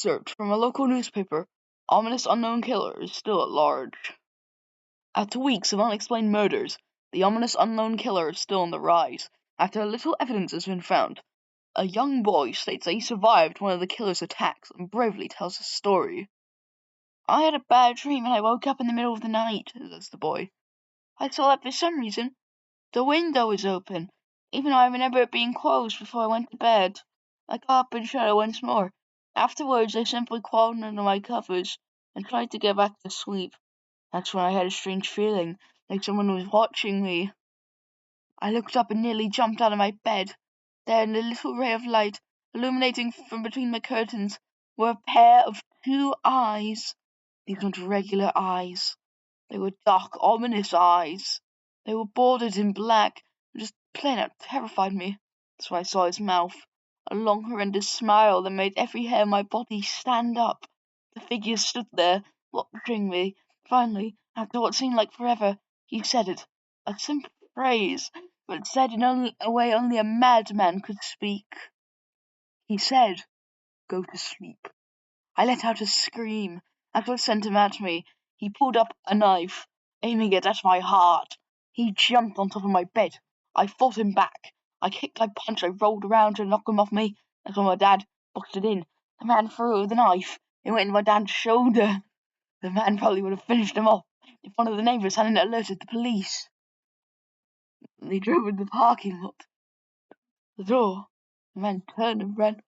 Excerpt from a local newspaper. Ominous unknown killer is still at large. After weeks of unexplained murders, the ominous unknown killer is still on the rise, after little evidence has been found. A young boy states that he survived one of the killer's attacks and bravely tells his story. "I had a bad dream and I woke up in the middle of the night," says the boy. "I saw that for some reason the window was open, even though I remember it being closed before I went to bed. I got up and shut it once more. Afterwards, I simply crawled under my covers and tried to get back to sleep. That's when I had a strange feeling, like someone was watching me. I looked up and nearly jumped out of my bed. There, in a little ray of light, illuminating from between my curtains, were a pair of two eyes. These weren't regular eyes. They were dark, ominous eyes. They were bordered in black, and just plain out terrified me. That's why I saw his mouth, a long, horrendous smile that made every hair in my body stand up. The figure stood there, watching me. Finally, after what seemed like forever, he said it. A simple phrase, but said in a way only a madman could speak. He said, "Go to sleep." I let out a scream. After I sent him at me, he pulled up a knife, aiming it at my heart. He jumped on top of my bed. I fought him back. I kicked, I punched, I rolled around to knock him off me. That's when my dad busted in. The man threw the knife. It went in my dad's shoulder. The man probably would have finished him off if one of the neighbours hadn't alerted the police. They drove into the parking lot. The door. The man turned and ran.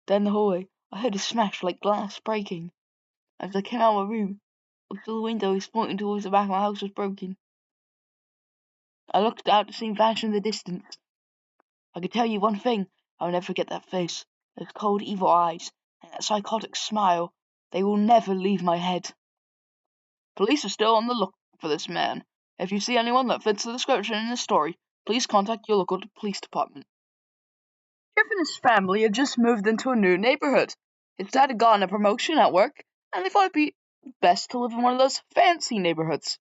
Down the hallway, I heard a smash like glass breaking. As I came out of my room, looked through the window, his pointing towards the back of my house was broken. I looked out to see him vanish in the distance. I could tell you one thing, I'll never forget that face, those cold, evil eyes, and that psychotic smile. They will never leave my head. Police are still on the look for this man. If you see anyone that fits the description in this story, please contact your local police department. Jeff and his family had just moved into a new neighborhood. His dad had gotten a promotion at work, and they thought it'd be best to live in one of those fancy neighborhoods.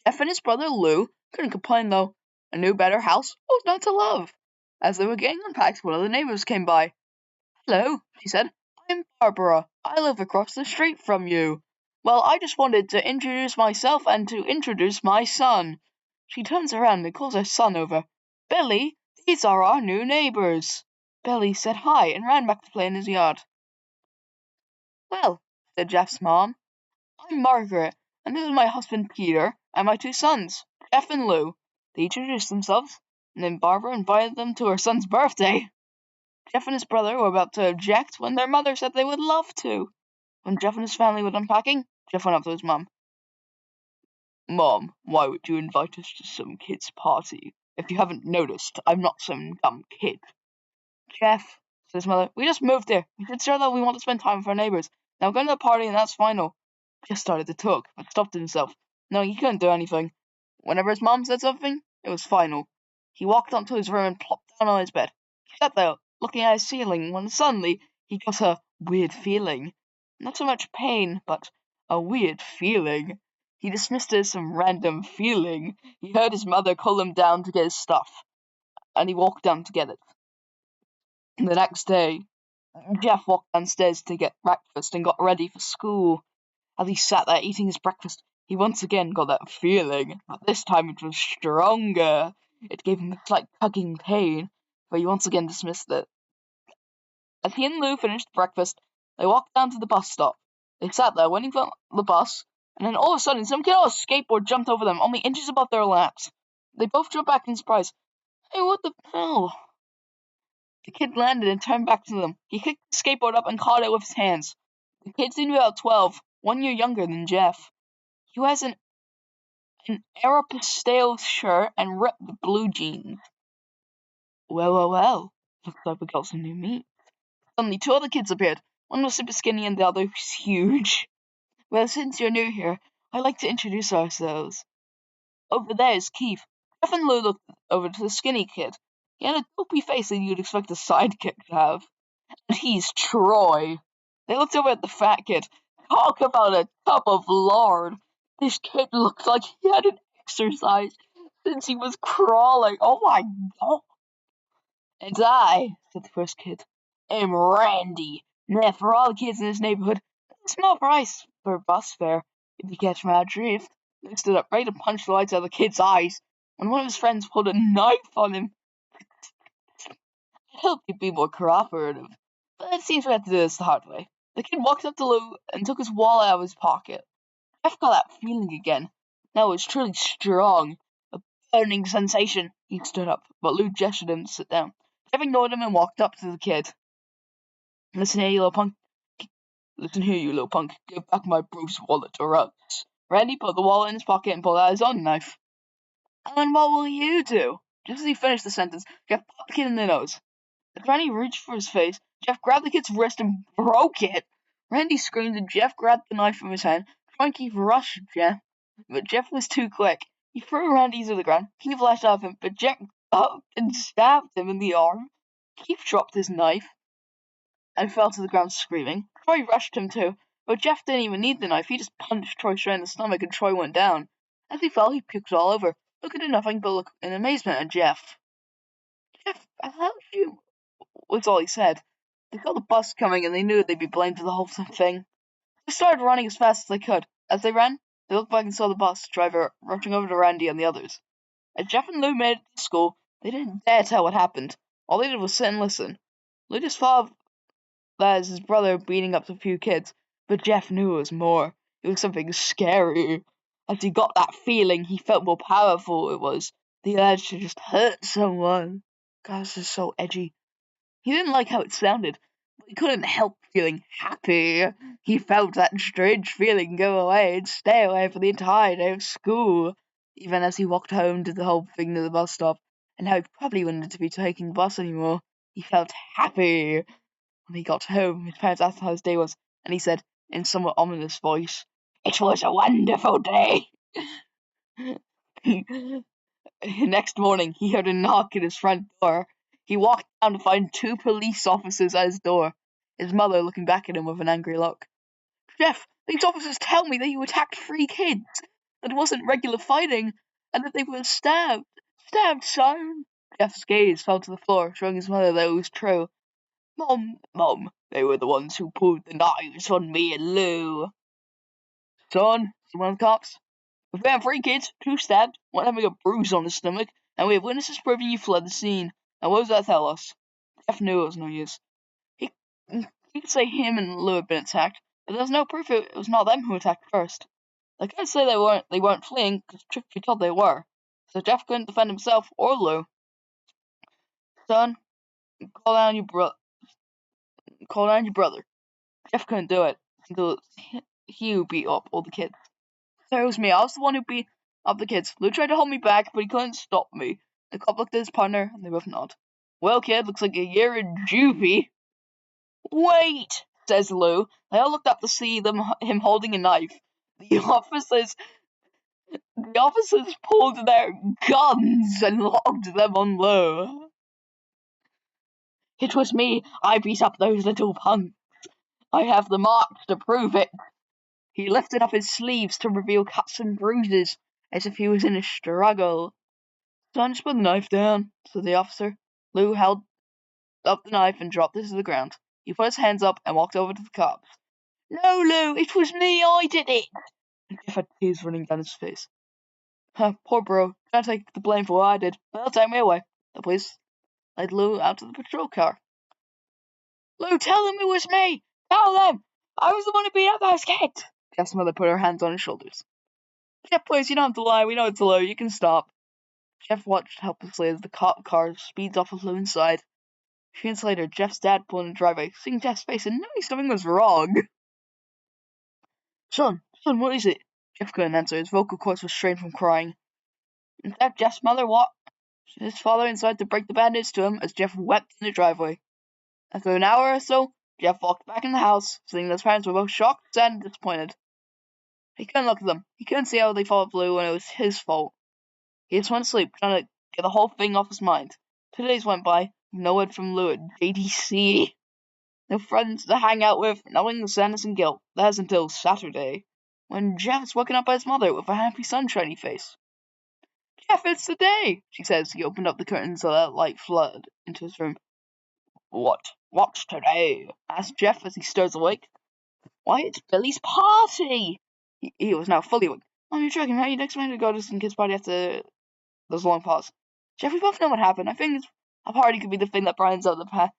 Jeff and his brother Lou couldn't complain though. A new, better house was not to love. As they were getting unpacked, one of the neighbors came by. "Hello," she said. "I'm Barbara. I live across the street from you. Well, I just wanted to introduce myself and to introduce my son." She turns around and calls her son over. "Billy, these are our new neighbors." Billy said hi and ran back to play in his yard. "Well," said Jeff's mom, "I'm Margaret, and this is my husband Peter, and my two sons, Jeff and Lou." They introduced themselves, and then Barbara invited them to her son's birthday. Jeff and his brother were about to object when their mother said they would love to. When Jeff and his family were unpacking, Jeff went up to his mom. "Mom, why would you invite us to some kid's party? If you haven't noticed, I'm not some dumb kid." "Jeff," said his mother, "we just moved here. We should show that we want to spend time with our neighbors. Now we're going to the party and that's final." Jeff started to talk, but stopped himself. No, he couldn't do anything. Whenever his mom said something, it was final. He walked onto his room and plopped down on his bed. He sat there, looking at his ceiling, when suddenly he got a weird feeling. Not so much pain, but a weird feeling. He dismissed it as some random feeling. He heard his mother call him down to get his stuff, and he walked down to get it. The next day, Jeff walked downstairs to get breakfast and got ready for school. As he sat there eating his breakfast, he once again got that feeling, but this time it was stronger. It gave him a slight tugging pain, but he once again dismissed it. As he and Lou finished breakfast, they walked down to the bus stop. They sat there waiting for the bus, and then all of a sudden some kid on a skateboard jumped over them, only inches above their laps. They both jumped back in surprise. "Hey, what the hell?" The kid landed and turned back to them. He kicked the skateboard up and caught it with his hands. The kid seemed about 12, 1 year younger than Jeff. He was an Aeropostale shirt and ripped blue jeans. Well, looks like we got some new meat." Suddenly, two other kids appeared. One was super skinny and the other was huge. "Well, since you're new here, I'd like to introduce ourselves. Over there is Keith." Jeff and Lou looked over to the skinny kid. He had a dopey face that you'd expect a sidekick to have. "And he's Troy." They looked over at the fat kid. Talk about a tub of lard. This kid looked like he hadn't exercised since he was crawling. Oh my god. "And I," said the first kid, I'm Randy. Now, for all the kids in this neighborhood, a small price for a bus fare, if you catch my drift. Luke stood up, ready to punch the lights out of the kid's eyes, when one of his friends pulled a knife on him. I hoped he'd be more cooperative, but it seems we have to do this the hard way. The kid walked up to Lou and took his wallet out of his pocket. Jeff got that feeling again. Now it was truly strong. A burning sensation. He stood up, but Lou gestured him to sit down. Jeff ignored him and walked up to the kid. Listen here, you little punk. Listen here, you little punk. Give back my Bruce wallet or else. Randy put the wallet in his pocket and pulled out his own knife. And what will you do? Just as he finished the sentence, Jeff popped the kid in the nose. As Randy reached for his face, Jeff grabbed the kid's wrist and broke it. Randy screamed and Jeff grabbed the knife from his hand. Frankie rushed Jeff, but Jeff was too quick. He threw Randy to the ground. Keith lashed out of him, but Jeff up and stabbed him in the arm. Keith dropped his knife and fell to the ground screaming. Troy rushed him too, but Jeff didn't even need the knife. He just punched Troy straight in the stomach and Troy went down. As he fell, he puked all over. Luke did nothing but look in amazement at Jeff. Jeff, how did you... was all he said. They saw the bus coming and they knew they'd be blamed for the whole thing. They started running as fast as they could. As they ran, they looked back and saw the bus driver rushing over to Randy and the others. As Jeff and Lou made it to school, they didn't dare tell what happened. All they did was sit and listen. Lou just thought that as his brother beating up a few kids, but Jeff knew it was more. It was something scary. As he got that feeling, he felt more powerful it was. The urge to just hurt someone. God, this is so edgy. He didn't like how it sounded, but he couldn't help feeling happy. He felt that strange feeling go away and stay away for the entire day of school. Even as he walked home to the whole thing to the bus stop, and how he probably wouldn't to be taking the bus anymore, he felt happy. When he got home, his parents asked how his day was, and he said, in somewhat ominous voice, "It was a wonderful day." Next morning, he heard a knock at his front door. He walked down to find 2 police officers at his door, his mother looking back at him with an angry look. "Jeff, these officers tell me that you attacked 3 kids, that it wasn't regular fighting, and that they were stabbed. Stabbed, son." Jeff's gaze fell to the floor, showing his mother that it was true. Mom, they were the ones who pulled the knives on me and Lou." "Son," said one of the cops, "we found 3 kids, 2 stabbed, one having a bruise on his stomach, and we have witnesses proving you fled the scene. Now what does that tell us?" Jeff knew it was no use. He could say him and Lou had been attacked, but there was no proof it was not them who attacked first. They couldn't say they weren't fleeing, because truth be told they were. So Jeff couldn't defend himself or Lou. "Son, call down your brother." Jeff couldn't do it until he beat up all the kids. So it was me. I was the one who beat up the kids. Lou tried to hold me back, but he couldn't stop me. The cop looked at his partner, and they both nodded. "Well, kid, looks like a year in juvie." "Wait," says Lou. They all looked up to see him holding a knife. The officers pulled their guns and locked them on Lou. "It was me. I beat up those little punks. I have the marks to prove it." He lifted up his sleeves to reveal cuts and bruises, as if he was in a struggle. "Son, just put the knife down," said the officer. Lou held up the knife and dropped it to the ground. He put his hands up and walked over to the cops. "No, Lou, it was me. I did it." Jeff had tears running down his face. Poor bro. Can't take the blame for what I did. They'll take me away." The police led Lou out to the patrol car. "Lou, tell them it was me. Tell them. I was the one who beat up those kids." Jeff's mother put her hands on his shoulders. "Jeff, please, you don't have to lie. We know it's Lou. You can stop." Jeff watched helplessly as the cop car speeds off with Lou inside. A few minutes later, Jeff's dad pulled in the driveway, seeing Jeff's face and knowing something was wrong. Son, what is it?" Jeff couldn't answer. His vocal cords were strained from crying. In fact, Jeff's mother walked his father inside to break the bad news to him as Jeff wept in the driveway. After an hour or so, Jeff walked back in the house, seeing that his parents were both shocked, sad, and disappointed. He couldn't look at them. He couldn't see how they followed Lou when it was his fault. He just went to sleep, trying to get the whole thing off his mind. 2 days went by, no word from Lou at JDC. No friends to hang out with, knowing the sadness and guilt. That was until Saturday, when Jeff was woken up by his mother with a happy sunshiny face. "Jeff, it's the day," she says. He opened up the curtains so that light flooded into his room. What's today? Asked Jeff as he stirs awake. Why, it's Billy's party! He was now fully awake. Oh, you're joking, how you'd expect me to go to some kid's party after those long pause? Jeff, we both know what happened. I think a party could be the thing that brightens up the past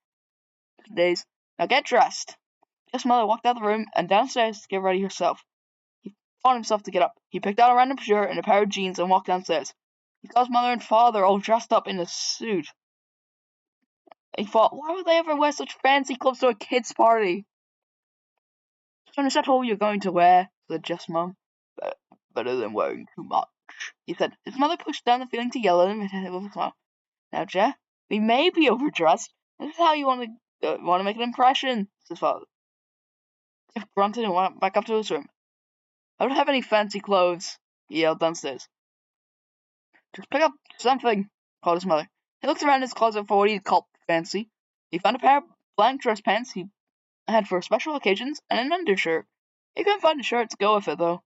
days. Now get dressed. Jeff's mother walked out of the room and downstairs to get ready herself. He fought himself to get up. He picked out a random shirt and a pair of jeans and walked downstairs. He saw his mother and father all dressed up in a suit. He thought, why would they ever wear such fancy clothes to a kid's party? So is that all you're going to wear? Said Jeff's mum. Better than wearing too much, he said. His mother pushed down the feeling to yell at him with a smile. Now, Jeff, we may be overdressed. This is how you want to make an impression, said his father. Jeff grunted and went back up to his room. I don't have any fancy clothes, he yelled downstairs. Just pick up something, called his mother. He looked around his closet for what he'd call fancy. He found a pair of blank dress pants he had for special occasions and an undershirt. He couldn't find a shirt to go with it, though.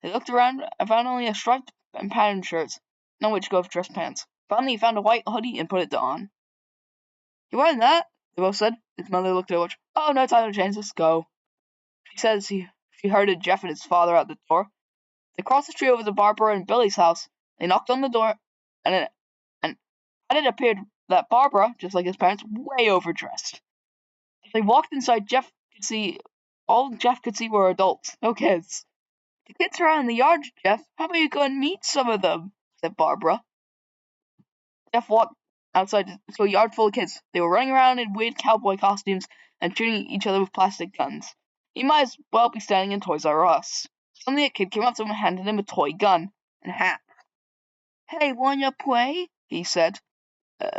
He looked around and found only a striped and patterned shirts, none which go with dress pants. Finally, he found a white hoodie and put it on. You wearing that? They both said. His mother looked at her watch. Oh, no time to change, let's go. She said she herded Jeff and his father out the door. They crossed the street over to Barbara and Billy's house. They knocked on the door, and it appeared that Barbara, just like his parents, way overdressed. As they walked inside, all Jeff could see were adults, no kids. The kids are out in the yard, Jeff. How about you go and meet some of them? Said Barbara. Jeff walked outside to a yard full of kids. They were running around in weird cowboy costumes and shooting each other with plastic guns. He might as well be standing in Toys R Us. Suddenly a kid came up to him and handed him a toy gun and hat. Hey, wanna play? He said.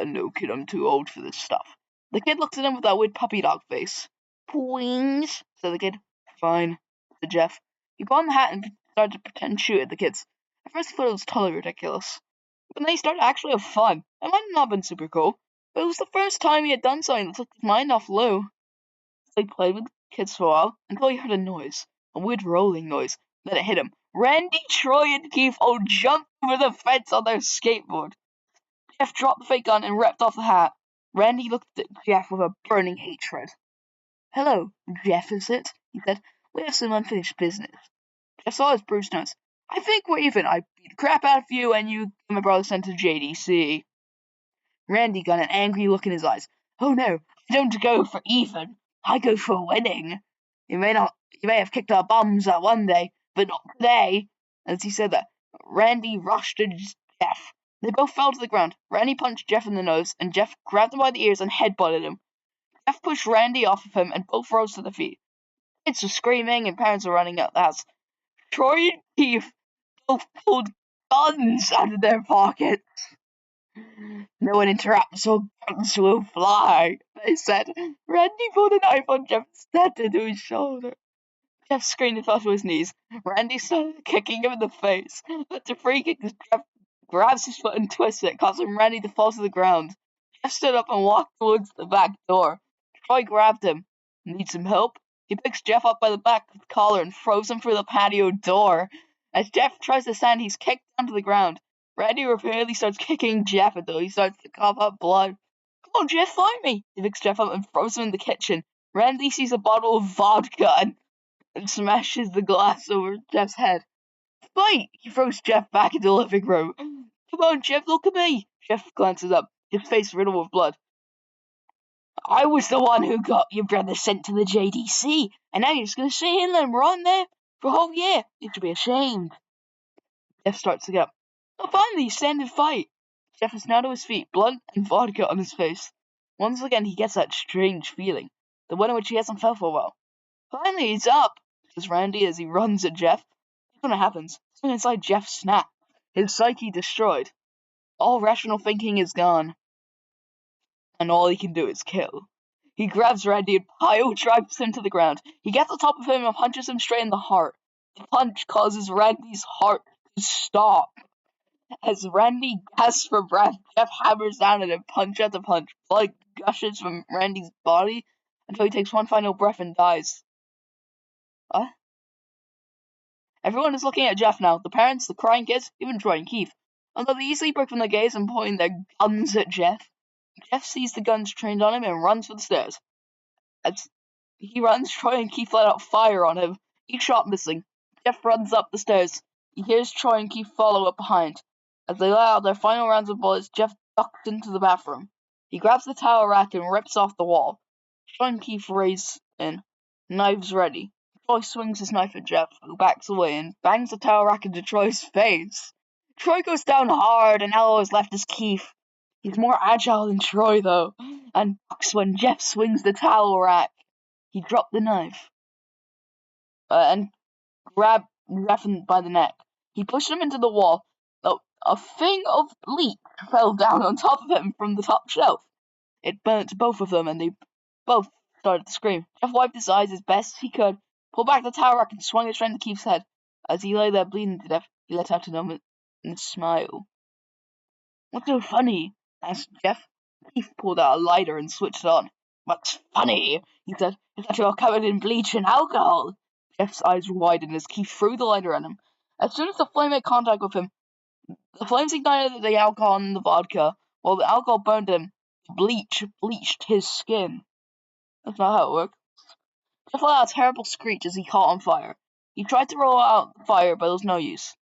No, kid, I'm too old for this stuff. The kid looked at him with that weird puppy dog face. Please, said the kid. Fine, said Jeff. He put on the hat and started to pretend to shoot at the kids. At first he thought it was totally ridiculous. But then he started to actually have fun. It might not have been super cool, but it was the first time he had done something that took his mind off Lou. So he played with the kids for a while until he heard a noise, a weird rolling noise. Then it hit him. Randy, Troy, and Keith all jumped over the fence on their skateboard. Jeff dropped the fake gun and ripped off the hat. Randy looked at Jeff with a burning hatred. Hello, Jeff, is it? He said. We have some unfinished business. Jeff saw his bruised nose. I think we're even. I beat the crap out of you, and you and my brother sent to JDC. Randy got an angry look in his eyes. Oh no, I don't go for even. I go for winning. You may have kicked our bums that one day, but not today. As he said that, Randy rushed at Jeff. They both fell to the ground. Randy punched Jeff in the nose, and Jeff grabbed him by the ears and headbutted him. Jeff pushed Randy off of him, and both rose to their feet. Kids were screaming, and parents were running out the house. Troy and Keith both pulled guns out of their pockets. No one interrupts or guns will fly, they said. Randy pulled a knife on Jeff and stabbed into his shoulder. Jeff screamed and fell to his knees. Randy started kicking him in the face, but the free kick Jeff grabs his foot and twists it, causing Randy to fall to the ground. Jeff stood up and walked towards the back door. Troy grabbed him. Need some help? He picks Jeff up by the back of the collar and throws him through the patio door. As Jeff tries to stand, he's kicked down to the ground. Randy repeatedly starts kicking Jeff until he starts to cough up blood. Come on, Jeff, fight me! He picks Jeff up and throws him in the kitchen. Randy sees a bottle of vodka and smashes the glass over Jeff's head. Fight! He throws Jeff back into the living room. Come on, Jeff, look at me! Jeff glances up, his face riddled with blood. I was the one who got your brother sent to the JDC, and now you're just going to sit here and let him run there for a whole year. You should be ashamed. Jeff starts to get up. Oh, finally, stand and fight. Jeff is now to his feet, blood and vodka on his face. Once again, he gets that strange feeling, the one in which he hasn't felt for a while. Finally, he's up, says Randy as he runs at Jeff. When it happens, something inside Jeff snaps, his psyche destroyed. All rational thinking is gone, and all he can do is kill. He grabs Randy and pile drives him to the ground. He gets on top of him and punches him straight in the heart. The punch causes Randy's heart to stop. As Randy gasps for breath, Jeff hammers down at him punch after punch. Blood gushes from Randy's body until he takes one final breath and dies. What? Everyone is looking at Jeff now. The parents, the crying kids, even Troy and Keith. Although they easily break from their gaze and point their guns at Jeff. Jeff sees the guns trained on him and runs for the stairs. As he runs, Troy and Keith let out fire on him, each shot missing. Jeff runs up the stairs. He hears Troy and Keith follow up behind. As they let out their final rounds of bullets, Jeff ducks into the bathroom. He grabs the towel rack and rips off the wall. Troy and Keith race in, knives ready. Troy swings his knife at Jeff, who backs away and bangs the towel rack into Troy's face. Troy goes down hard, and Aloe is left as Keith. He's more agile than Troy, though, and ducks when Jeff swings the towel rack. He dropped the knife and grabbed Jeff by the neck. He pushed him into the wall. A thing of bleach fell down on top of him from the top shelf. It burnt both of them, and they both started to scream. Jeff wiped his eyes as best he could, pulled back the towel rack, and swung it straight into Keith's head. As he lay there bleeding to death, he let out a smile. "What's so funny?" asked Jeff. Keith pulled out a lighter and switched it on. "What's funny?" he said. "Is that you're covered in bleach and alcohol." Jeff's eyes widened as Keith threw the lighter at him. As soon as the flame made contact with him, the flames ignited the alcohol and the vodka. While the alcohol burned him, bleach bleached his skin. That's not how it works. Jeff let out a terrible screech as he caught on fire. He tried to roll out the fire, but it was no use.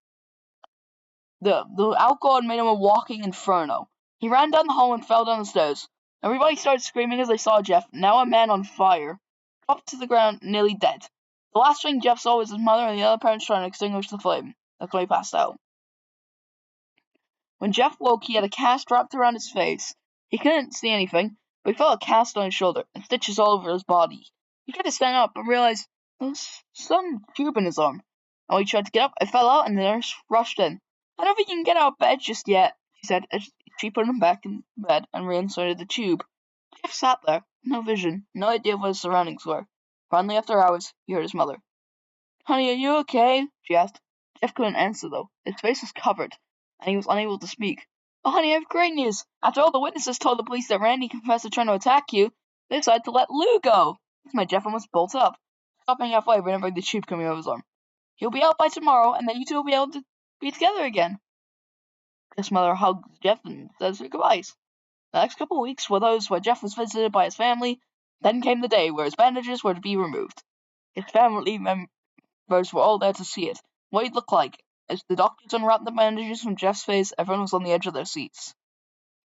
The alcohol made him a walking inferno. He ran down the hall and fell down the stairs. Everybody started screaming as they saw Jeff, now a man on fire, dropped to the ground, nearly dead. The last thing Jeff saw was his mother and the other parents trying to extinguish the flame. That's why he passed out. When Jeff woke, he had a cast wrapped around his face. He couldn't see anything, but he felt a cast on his shoulder and stitches all over his body. He tried to stand up, but realized there was some tube in his arm. And when he tried to get up, it fell out, and the nurse rushed in. "I don't think you can get out of bed just yet," she said, as she put him back in bed and reinserted the tube. Jeff sat there, no vision, no idea what his surroundings were. Finally, after hours, he heard his mother. "Honey, are you okay?" she asked. Jeff couldn't answer, though. His face was covered, and he was unable to speak. "Oh, honey, I have great news. After all the witnesses told the police that Randy confessed to trying to attack you, they decided to let Lou go." This made Jeff almost bolt up, stopping halfway, remembering the tube coming over his arm. "He'll be out by tomorrow, and then you two will be able to be together again." Jeff's mother hugs Jeff and says their goodbyes. The next couple of weeks were those where Jeff was visited by his family. Then came the day where his bandages were to be removed. His family members were all there to see it, what he'd look like. As the doctors unwrapped the bandages from Jeff's face, everyone was on the edge of their seats.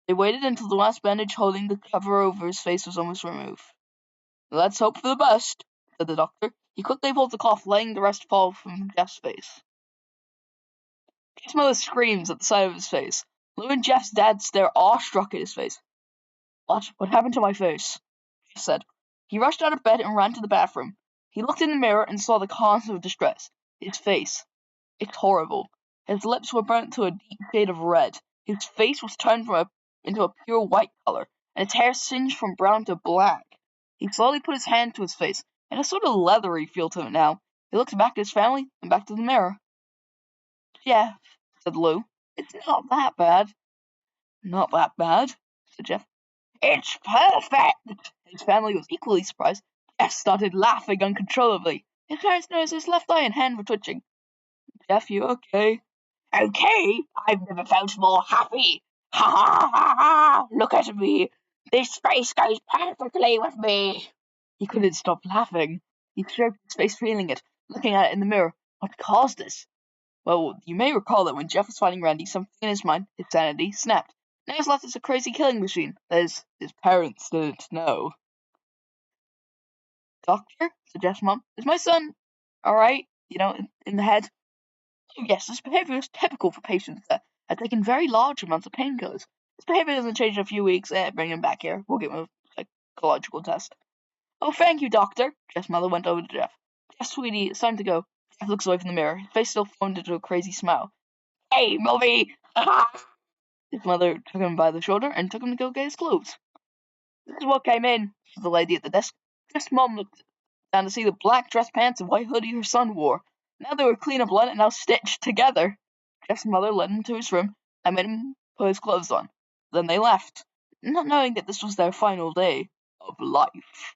They waited until the last bandage holding the cover over his face was almost removed. "Let's hope for the best," said the doctor. He quickly pulled the cloth, letting the rest fall from Jeff's face. His mother screams at the sight of his face. Lou and Jeff's dad stare awestruck at his face. What happened to my face?" Jeff said. He rushed out of bed and ran to the bathroom. He looked in the mirror and saw the cause of distress. His face. It's horrible. His lips were burnt to a deep shade of red. His face was turned into a pure white color, and his hair singed from brown to black. He slowly put his hand to his face, and a sort of leathery feel to it now. He looked back at his family and back to the mirror. "Jeff," said Lou, "it's not that bad." "Not that bad," said Jeff. "It's perfect!" His family was equally surprised. Jeff started laughing uncontrollably. His parents noticed his left eye and hand were twitching. "Jeff, you okay?" "Okay? I've never felt more happy! Ha ha ha ha! Look at me! This face goes perfectly with me!" He couldn't stop laughing. He stroked his face, feeling it, looking at it in the mirror. What caused this? Well, you may recall that when Jeff was fighting Randy, something in his mind, his sanity, snapped. Now he's left as a crazy killing machine. That is, his parents didn't know. "Doctor," said Jeff's mom, "is my son alright? In the head?" "Oh, yes, this behavior is typical for patients that have taken very large amounts of painkillers. This behavior doesn't change in a few weeks. Bring him back here. We'll give him a psychological test." "Oh, thank you, doctor." Jeff's mother went over to Jeff. "Jeff, sweetie, it's time to go." Jeff looks away from the mirror. His face still formed into a crazy smile. "Hey, movie!" His mother took him by the shoulder and took him to go get his clothes. "This is what came in," said the lady at the desk. Jeff's mom looked down to see the black dress pants and white hoodie her son wore. Now they were clean and blunt and now stitched together. Jeff's mother led him to his room and made him put his clothes on. Then they left, not knowing that this was their final day of life.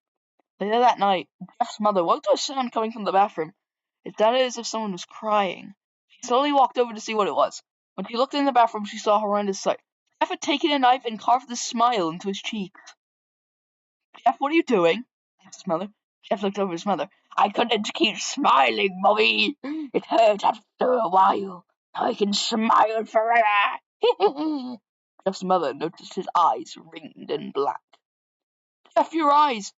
Later that night, Jeff's mother woke to a sound coming from the bathroom. It sounded as if someone was crying. She slowly walked over to see what it was. When she looked in the bathroom, she saw a horrendous sight. Jeff had taken a knife and carved a smile into his cheek. Jeff, what are you doing? Asked his mother. Jeff looked over at his mother. I couldn't keep smiling, Mummy. It hurt after a while. I can smile forever. Jeff's mother noticed his eyes ringed and black. Jeff, your eyes!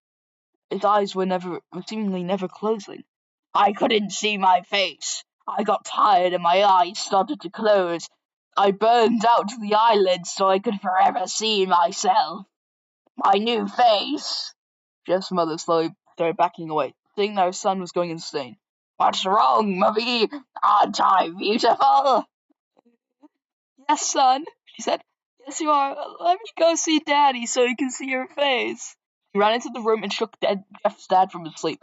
His eyes were seemingly never closing. I couldn't see my face. I got tired and my eyes started to close. I burned out the eyelids so I could forever see myself. My new face. Jeff's mother slowly started backing away, seeing that her son was going insane. What's wrong, Mummy? Aren't I beautiful? Yes, son, she said. Yes, you are. Let me go see Daddy so he can see your face. She ran into the room and shook Jeff's dad from his sleep.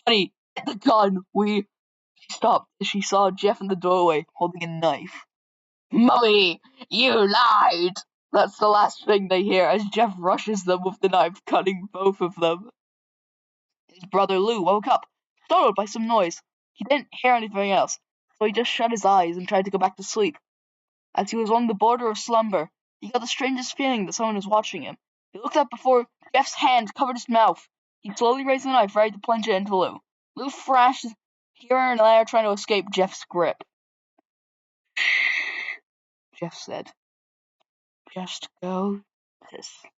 Honey, get the gun. She stopped as she saw Jeff in the doorway holding a knife. Mummy, you lied! That's the last thing they hear as Jeff rushes them with the knife, cutting both of them. His brother Lou woke up, startled by some noise. He didn't hear anything else, so he just shut his eyes and tried to go back to sleep. As he was on the border of slumber, he got the strangest feeling that someone was watching him. He looked up before Jeff's hand covered his mouth. He slowly raised the knife, ready to plunge it into Lou. Lou thrashed here and there, trying to escape Jeff's grip. Jeff said, just go to sleep.